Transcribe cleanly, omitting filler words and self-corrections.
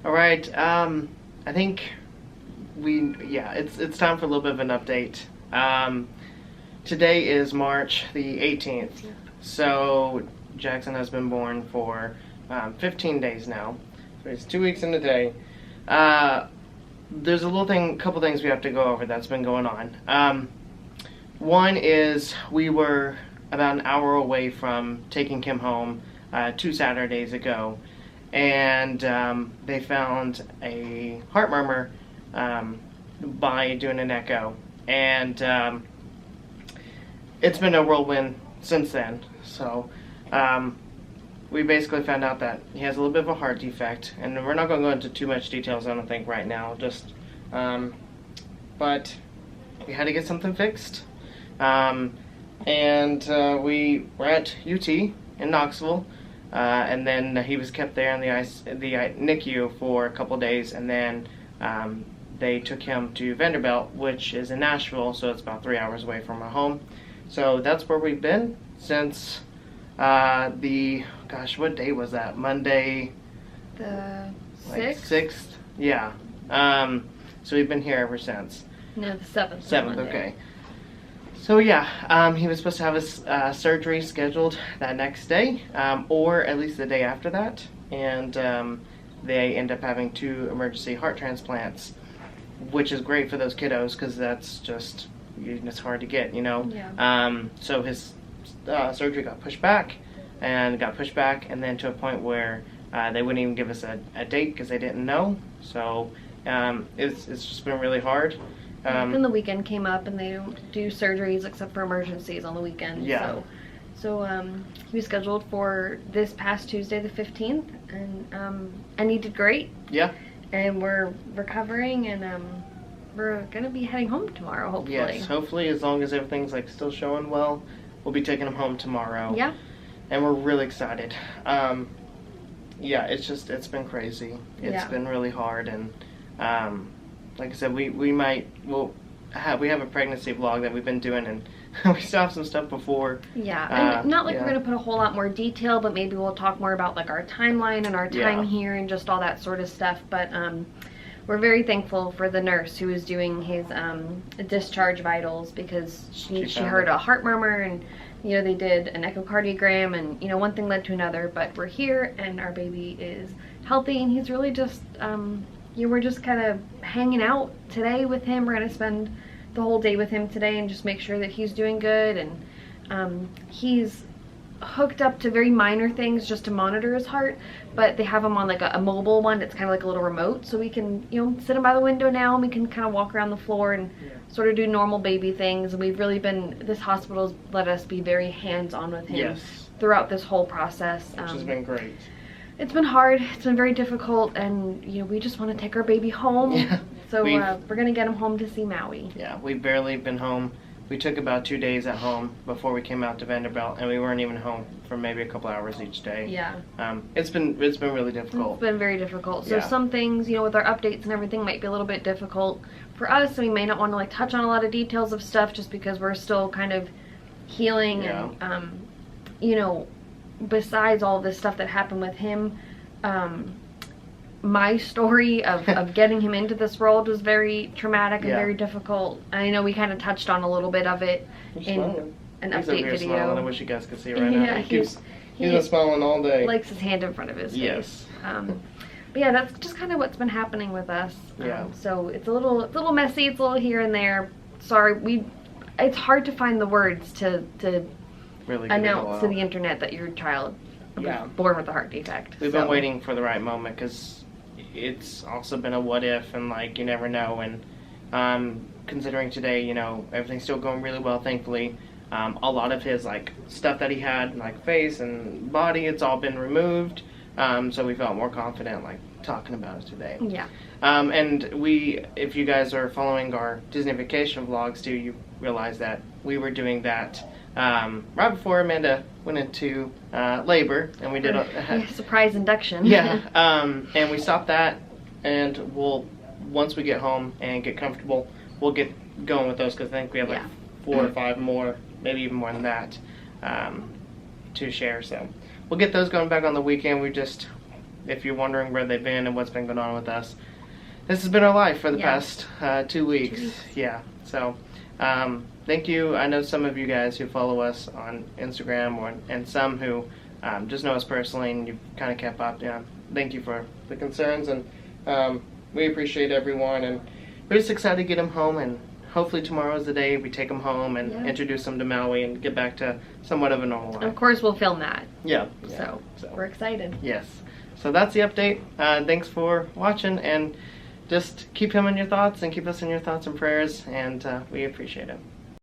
All right. I think it's time for a little bit of an update. Today is March the 18th, so Jackson has been born for 15 days now. So it's 2 weeks in a day. There's couple things we have to go over that's been going on. One is we were about an hour away from taking Kim home 2 Saturdays ago, and they found a heart murmur by doing an echo, and it's been a whirlwind since then. So we basically found out that he has a little bit of a heart defect, and we're not going to go into too much details, I don't think, right now. But we had to get something fixed, and we were at UT in Knoxville. And then he was kept there in the NICU for a couple days, and then they took him to Vanderbilt, which is in Nashville, so it's about 3 hours away from our home. So that's where we've been since what day was that? Monday? The 6th? Like 6th? Yeah. So we've been here ever since. No, the 7th. 7th, okay. So yeah, he was supposed to have his surgery scheduled that next day, or at least the day after that, and they end up having 2 emergency heart transplants, which is great for those kiddos because that's just, it's hard to get, you know. Yeah. So his surgery got pushed back, and then to a point where they wouldn't even give us a date because they didn't know. So it's just been really hard. Then the weekend came up, and they don't do surgeries except for emergencies on the weekend. Yeah. So he was scheduled for this past Tuesday, the 15th, and he did great. Yeah. And we're recovering, and we're gonna be heading home tomorrow, hopefully. Yes, hopefully, as long as everything's like still showing well, we'll be taking him home tomorrow. Yeah. And we're really excited. Yeah, it's been crazy. It's been really hard, and like I said, we have a pregnancy vlog that we've been doing, and we still have some stuff before. Yeah, and not like we're going to put a whole lot more detail, but maybe we'll talk more about like our timeline and our time here and just all that sort of stuff. But we're very thankful for the nurse who was doing his discharge vitals, because she heard a heart murmur, and you know, they did an echocardiogram, and you know, one thing led to another. But we're here, and our baby is healthy, and he's really just we're just kind of hanging out today with him. We're going to spend the whole day with him today and just make sure that he's doing good. And he's hooked up to very minor things just to monitor his heart, but they have him on like a mobile one that's kind of like a little remote, so we can, you know, sit him by the window now, and we can kind of walk around the floor and sort of do normal baby things. And we've really been, this hospital's let us be very hands-on with him throughout this whole process. Which has been great. It's been hard, it's been very difficult, and you know, we just want to take our baby home. Yeah. So we're going to get him home to see Maui. Yeah, we've barely been home. We took about 2 days at home before we came out to Vanderbilt, and we weren't even home for maybe a couple hours each day. Yeah. It's been really difficult. It's been very difficult. So some things, you know, with our updates and everything might be a little bit difficult for us, and we may not want to like touch on a lot of details of stuff just because we're still kind of healing. And you know, besides all this stuff that happened with him, my story of getting him into this world was very traumatic and very difficult. I know we kind of touched on a little bit of it in an update video. Smiling. I wish you guys could see right now. He's been smiling all day. Likes his hand in front of his face. But yeah, that's just kind of what's been happening with us. So it's a little messy. It's a little here and there. Sorry, it's hard to find the words to really announce to the internet that your child born with a heart defect. We've been waiting for the right moment, because it's also been a what if, and like you never know. And considering today, you know, everything's still going really well, thankfully. A lot of his like stuff that he had, like face and body, it's all been removed. So we felt more confident like talking about it today. Yeah. And if you guys are following our Disney vacation vlogs too, you realize that we were doing that right before Amanda went into labor, and we did a surprise induction. And we stopped that, and once we get home and get comfortable, we'll get going with those, because I think we have like 4 or 5 more, maybe even more than that, to share. So we'll get those going back on the weekend. if you're wondering where they've been and what's been going on with us, this has been our life for the past 2 weeks. Yeah. So, thank you. I know some of you guys who follow us on Instagram and some who just know us personally and you've kind of kept up. Yeah. Thank you for the concerns, and we appreciate everyone, and we're just excited to get him home, and hopefully tomorrow is the day we take him home and introduce him to Maui and get back to somewhat of a normal life. Of course we'll film that. Yeah. So we're excited. Yes. So that's the update. Thanks for watching, and just keep him in your thoughts and keep us in your thoughts and prayers, and we appreciate it.